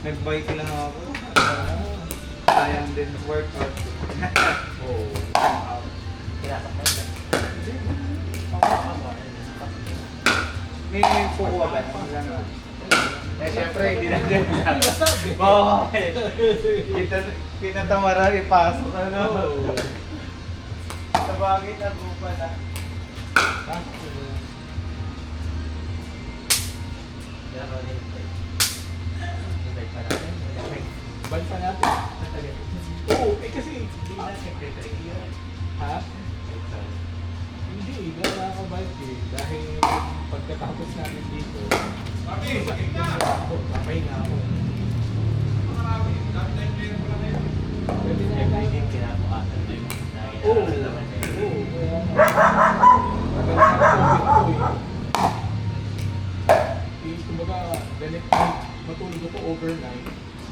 Nag-bike lang ako. Sayang din workout. Oo. Tinatak mo yun. May kukuha ba? Eh, syempre, hindi na din. Oo. Pinatamara, ipasok ano. Sa bagay, nagupa na. Bansa natin. Oo, kasi hindi na secretary yun. Ha? Hindi, hindi nakakabike eh. Dahil pagkatapos namin dito, sakit na ako, kamay na ako. Pwede na yun. Hindi kinabukasan na yun. Oo, oo. Tagal na COVID ko eh. Kumbaga, ganit matulog ako overnight.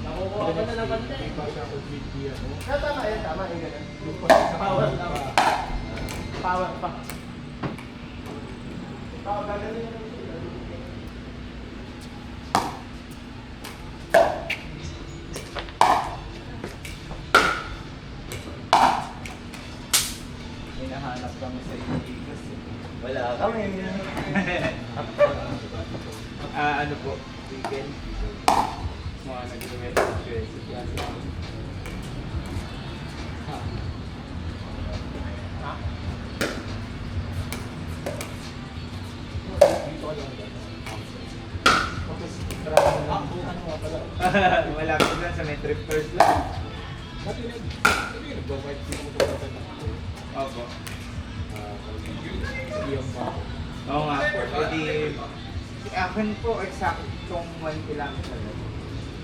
Nakukuha ka na naman na Hindi eh. pa siya completely ano. Tama yan, tama yung ganun. Yung sa Power pa. na. Power pa. Power pa ganun yun. Hinahanap kami sa Iligas. Wala kami. Ano po? Weekend? Mga nag-request. Ha? Ha? Dito ka lang. Tapos, marami na lang. Ano nga pala? Wala ko lang sa may trip first lang. Dati nagbabike dito mo ito na ako. Opo. Iyong ba ako? Oo nga po. Pwede, akin po eksaktong 1 kilometer.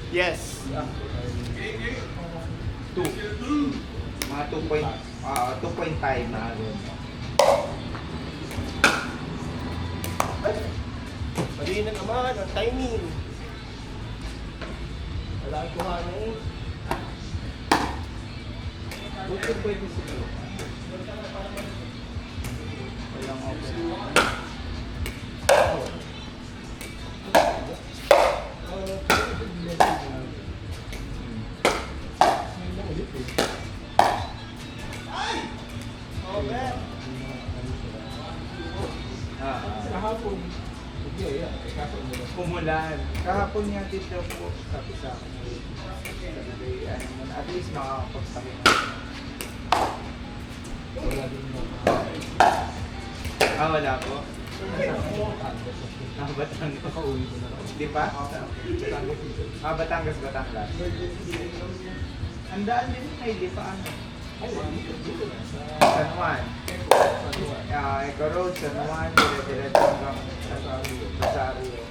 Yes. 2. Mga 2.5 na rin. Mali na naman ang timing. Wala ang kuhanan eh. Buti pwede siguro. Walang open. Oh, man. Kahapon, sige, yeah. Kaso umulan. Umulan. Kahapon niya dito po sabi sa akin. Sabi, ano muna, at least makakapagsakin na. Wala din mo. Wala po. Batangas. Batangas. Nakauwi ko na lang. Di pa? Batangas dito. Batangas, Batangas. Ang daan din may di pa ano. Ay, dito na. San Juan. San Juan. Eco Road, San Juan, dire-diretso hanggang Rosario.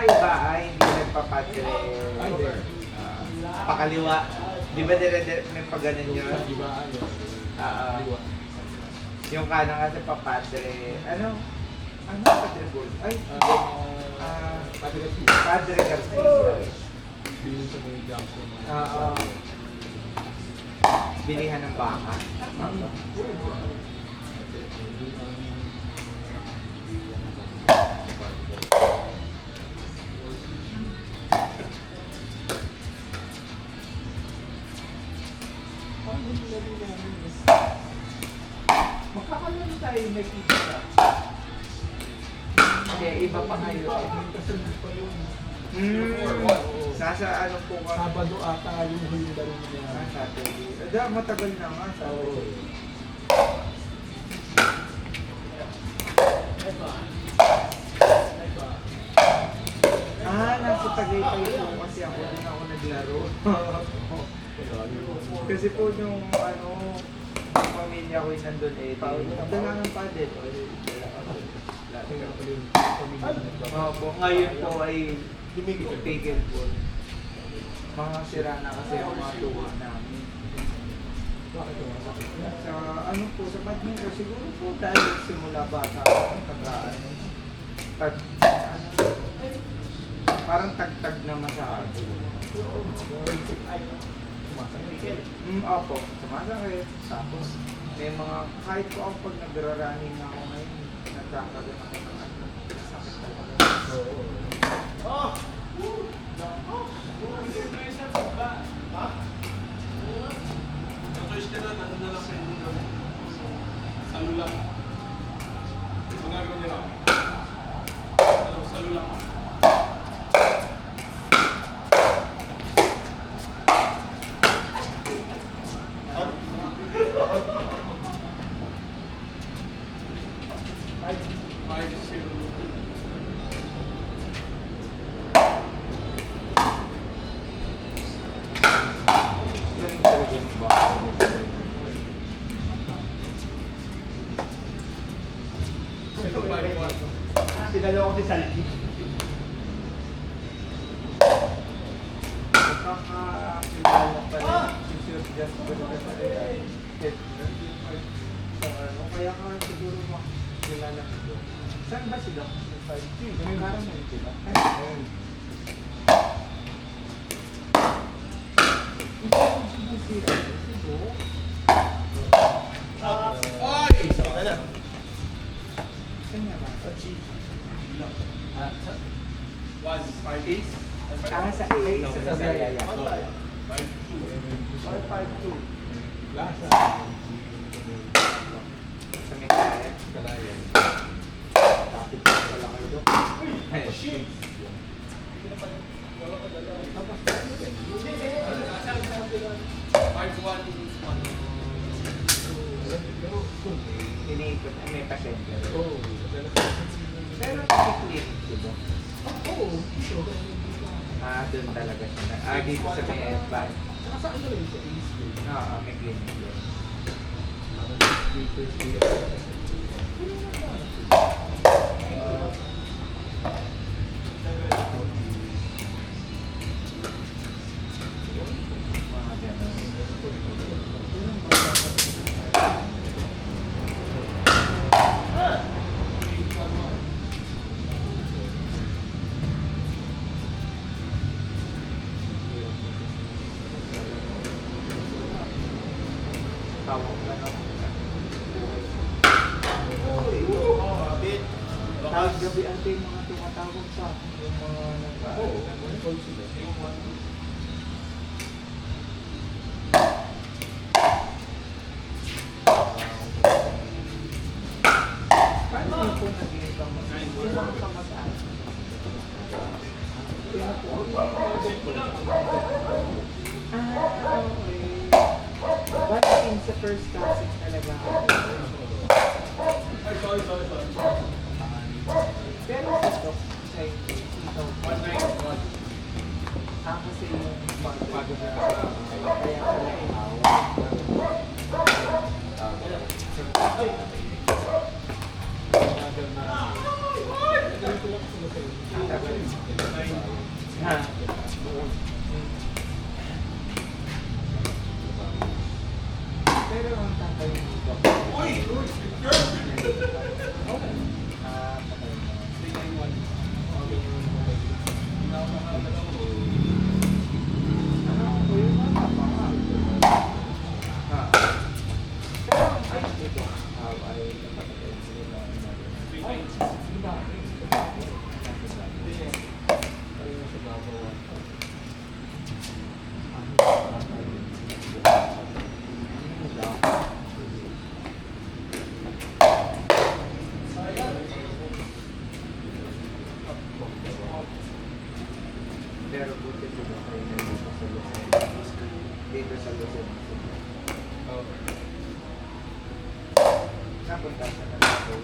Iba ay hindi nagpapadre. Ay, hindi. Pakaliwa. Di ba dire-diretso may paganan yun? Di ba ano? Liwa. Yung kanan kasi papadre. Ano? Ano Padre Gold? Ay, Padre Garcia. Padre Garcia. Bilhin sa mga junction. Bilihan ng baka. Magkakaroon tayo nakikita. Hindi, iba pa ngayon. Kasunod pa yun. Nasa ano po ka? Sabado ata yung huli na rin niya. Saturday. Matagal na nga. Oo. Nasa Tagaytay po kasi ako din ako naglaro. Kasi po yung ano, pamilya ko yung nandun eh. Dala ng padel. Po, ngayon po ay tigil po. Mga sira na kasi ang mga tuwa namin. Sa ano po, sa badminton siguro po dahil simula bata ako, parang tagtag na masyado. Opo, sumasakit. Tapos, may mga, kahit po ako pag nagra-running na ako ngayon, nagkakaroon ako ng sakit talaga. Naloko si Salji. Magkakakilala pala si Sir Jasper na head sa ano, kaya ka siguro makilala nito. Saan ba sila? Sa 5G? Ganun parang yun, diba? Ayun. Ito na. Ah, sa A, sa Zaya. 552. Lasa. Sa Mekaya. Kalayan. Tapos pala kayo doon. Ay, shit. Iniikot, may pasyente. Oo. Pero clinic dito. Oo. Ah, doon talaga siya. Ah, dito sa may advance. Saka saan ka lang sa East Bay? Oo, may clinic doon. Mga ganun. Tawag lang ako. Bit. Tawag gabi ante yung mga tumatawag sa akin, yung mga Oo. nag-aaral. Ano call sila? Paano yun po naging kamas? Ilang kamas-an? Ah, okay. But in sa first classic talaga ako. Pero ito, sa ito, kasi yung Bago na kaya pala inawa. Ha? Pero ang tatay dito. Ah, patay mo. Ano ko yung mga papa? Ha? Pero ang ayos dito, ay napatay sila na ay, iba. Ayun sa babaw. Pero buti sila kayo na dito sa Luzon. Dito sa Luzon. Napunta sa Luzon.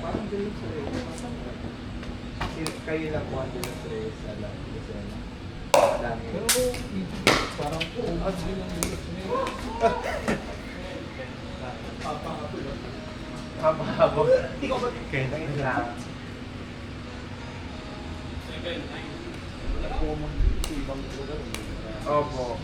Parang Delos Reyes. Kayo lang po ang Delos Reyes. Alam. Madami. Pero parang umas din ang bilis niya. Habang-habang. Kaya lang. Opo.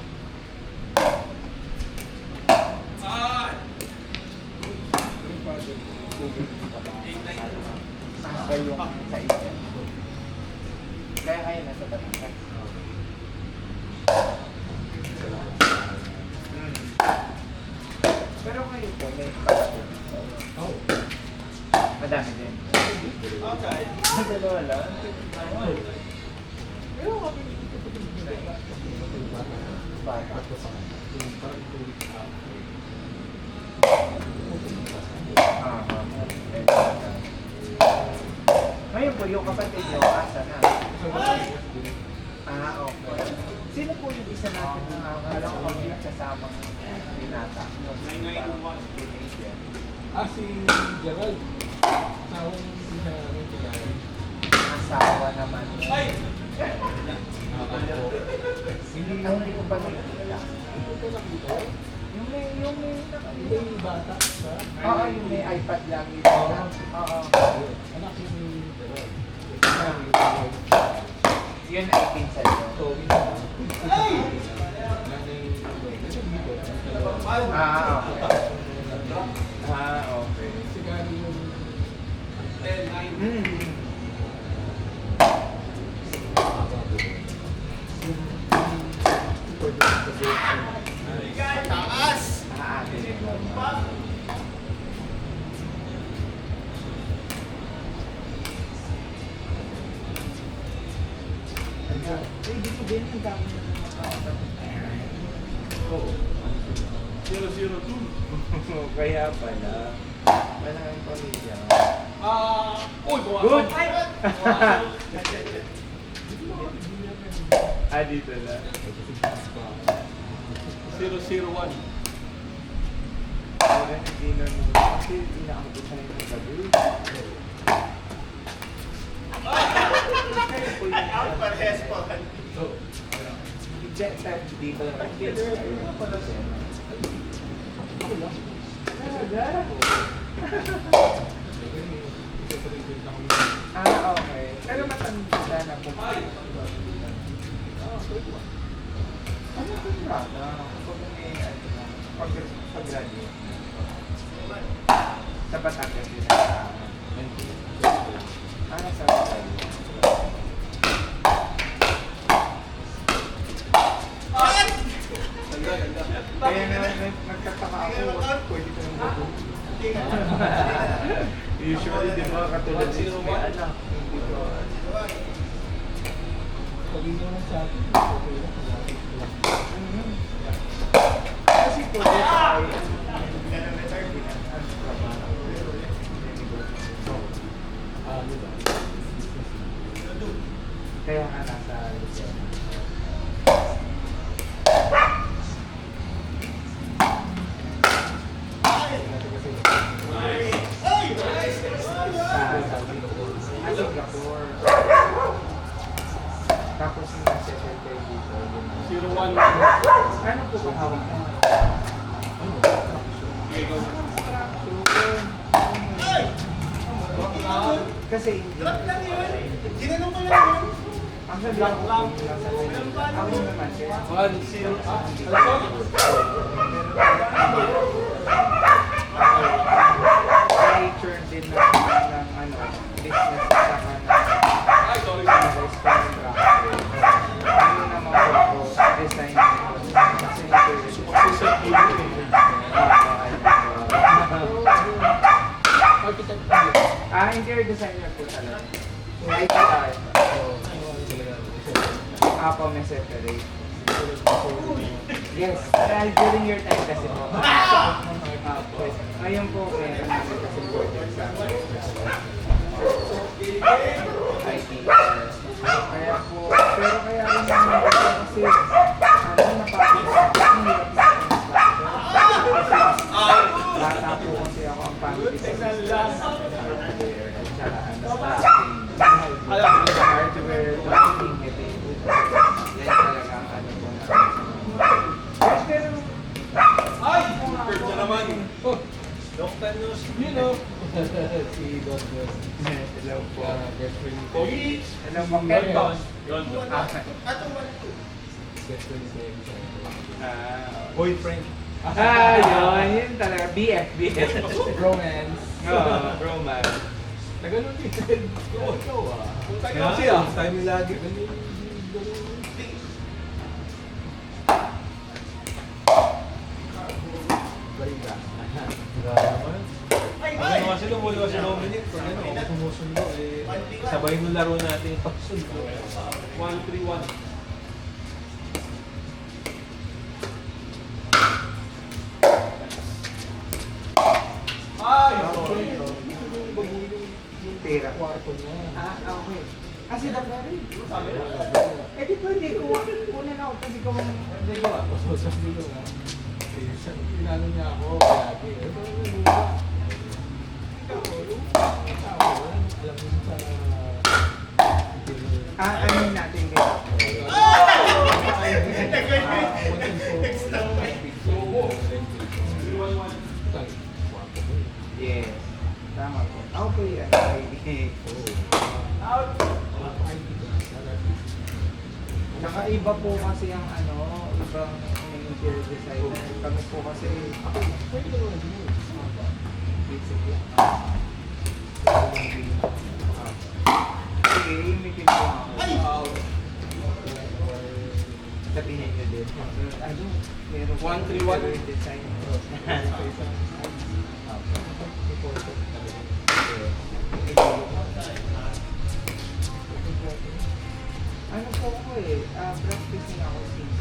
Kaya yung sa isa. Kaya kayo nasa Batangas. Pero kayo po, may passion. Oh. Madami din. Okay. Dalawa lang. Pero kami Bata. parang 2 weeks after. Ngayon po, yung kapatid nyo, asa na? Ah, okay. Sino po yung isa natin na alam ko kami kasama? binata. Ah, si Gerald. Asawa niya si Gerald. Asawa naman. Hindi Hindi ko pa nakikita. Hindi ko nakita. Yung may Hindi yung bata siya. Oo, yung may iPad lang dito. Oo. Anak yun ni Gerald. Yun ay pinsan ko. So, yun na. Ay! Nanay, ganun dito. Ah, okay. Ah, okay. Si Gary yung... Hmm. Taas! Ah, ate din mo. Dito din yung dami na Oo. 002. Kaya pala. Maraming pamilya. Uy, Good! Good! Ah, dito na. 001. Wala na dinner mo. Kasi inaabot tayo ng gabi. Parehas pa. Jet set dito. Dito na pala siya. Ah, okay. Pero matanda na po. Ano po na? Pag may, pag-graduate. Sa Batangas din sa sa Batangas. Kaya nga nagtataka ako, pwede ko nang mag- Usually, di ba, katulad din may anak. Hindi ko, Pag yun naman sa akin, okay lang. kasi po, ay, Ano ba? kaya nga nasa Luzon. Singapore. Tapos yung nasa-settle kayo dito. 01. Ano po ba hawak mo? Kasi hindi. Drop lang yun. Ginanong ko lang yun. Ang sabi ko, ako naman siya. 1-0. Nature din ng ano, business at saka ng Ay, sorry. contractor. Ano naman po, design kasi Architect po yun. interior designer po talaga. ITR. Apo, may separate. Yes, during your time kasi po. Yes. Ngayon po, meron namin kasi project sa ITR. Kaya po, pero kaya rin naman kasi napapagod ang hirap na bata po kasi ako ang pag-design sa hardware at saka hardware, lighting, yan talaga ang ano po na. Pero, Ay! Third na naman. Oh, Doktor News. you know. Si Don Dos. hello po. Best friend ko. Pogi. Hello po, Kenton. Yun. Atong 1-2. Best friend ko yun. Boyfriend. Yun talaga. BF. Romance. Romance. Naganon din. Ikaw ah. Kasi ah, time yung lagi. Balita. Ano kasi lumuli si Dominic, pag ano, ako sumusundo, eh, sabay nung laro natin yung pagsundo. 1-3-1. Ay! Pera. Kwarto niya. Okay. Kasi dapat rin. Sabi na. Eh di pwede ko. Una na ako kasi ko Hindi ko ah. Sabi ko nga. Inano niya ako, lagi. Ito, lupa. Ikaw, lupa. Ikaw, alam mo sa... Ano natin kayo? Yes. Tama po. Ako po yan. Nakaiba po kasi ang ibang interior designer. Kami po kasi, sige, imitin po ako. Sabihin nyo din. Meron 131 design. Ano po ako practicing ako since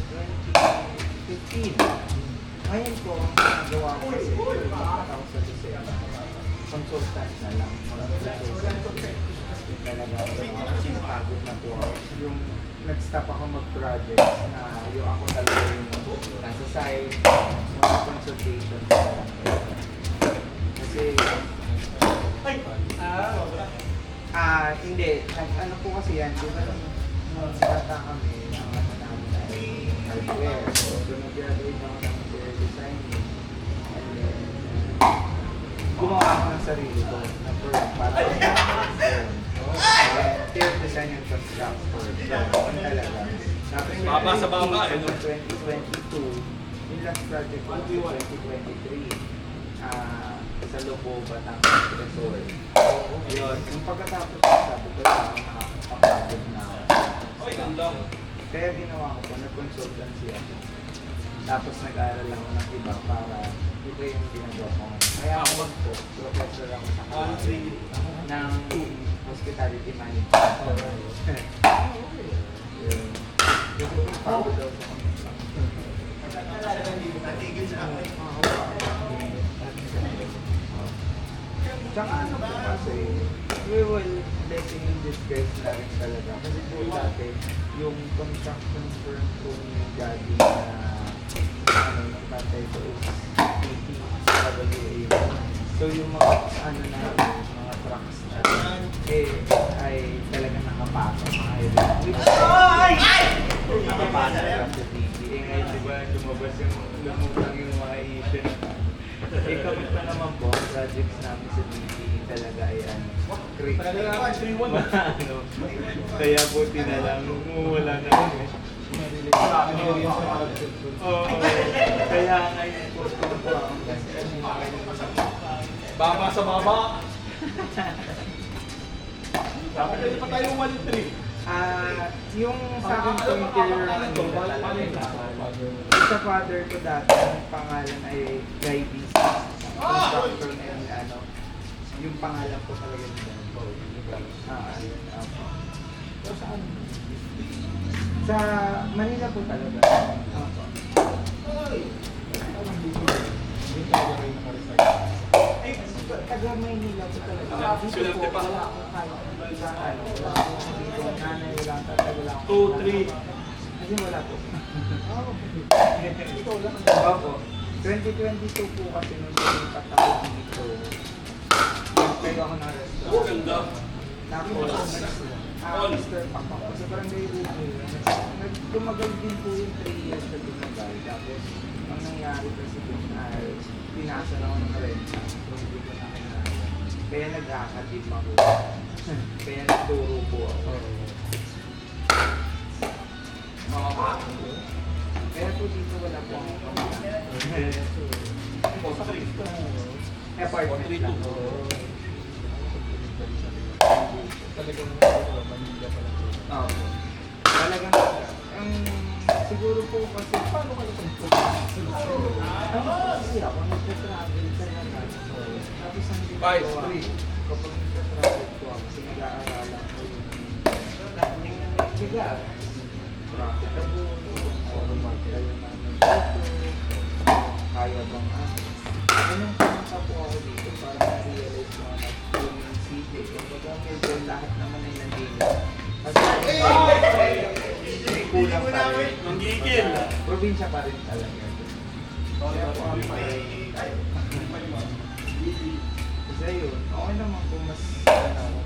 2015. Ngayon po, ang ginagawa ko kasi pagkatapos sa design, consultant na lang. Talaga, pagod na po ako. Yung nag-stop ako mag-project na yung ako talaga yung nasa side, mga consultation. Kasi, hindi. Ano po kasi yan, di ba nung bata kami, ang ano namin ay hardware. So, nag-graduate ako ng interior designing. And then, gumawa ako ng sarili ko na firm para interior design and construction. So, talaga. Tapos, Baba sa baba, eh, no? 2022, yung last project ko, 2023. Sa Lobo, Batangas, Resort. Yun, yung pagkatapos ko, sabi ko lang, nakakapagod na ako. Oy, ganda. Kaya ginawa ko po, nag-consultancy ako. Tapos nag-aaral lang ako ng iba para iba yung ginagawa ko. Kaya ako po, professor ako sa ng hospitality management. Yun. Pagod daw sa Natigil na ako. Tsaka ano po kasi, we will blessing in disguise na rin talaga. Kasi po dati, yung construction firm po ni Daddy na yung tatay ko is PTWA. So yung mga mga trucks na ay talaga nakapasok mga nakapasok lang sa TV. Ngayon diba lumabas lumutang yung mga issue na kami pa naman po, ang projects namin sa DPE talaga ay great. Kaya buti na lang, wala na kami. Kaya ngayon po, Baba sa baba. Dapat hindi pa tayo 1-3. Yung sa akin po interior sa father ko dati, ang pangalan ay Guy B. Construction and yung pangalan po talaga nila. Sa Manila po talaga. Taga Maynila po talaga. Dito po, wala akong kahit sa wala akong dito, nanay, wala akong tatay, wala akong 2-3. Kasi wala po. Opo. 2022 po kasi nung lumipat ako dito. Nagtayo ako ng restaurant. Ganda. Tapos, Mr. Pakpak ko sa Barangay Ruby. Tumagal din po yung 3 years na tumagal. Tapos, ang nangyari kasi dun ay pinasa na ako ng renta. So, hindi ko na kailangan. Kaya nag-academe ako. Kaya nagturo po ako. Kaya po dito wala po akong pamilya. Apartment lang. Talagang Manila pala. Oo. Talagang, siguro po kasi, paano ka kasi ako nagtatravel sa naman. Tapos ang ginagawa ko, kapag nagtatravel ko ako, kasi nag-aaralan ko yung bigat. Profitable, kaya namin dito, kaya bang Anong pumunta po ako dito para ma-realize mo na yung city. Kumbaga medyo lahat naman ay nandito. Kasi may kulang pa rin. Nanggigil. Probinsya pa rin talaga. Kaya po ako. Ay, Kasi yun, okay naman kung mas ano,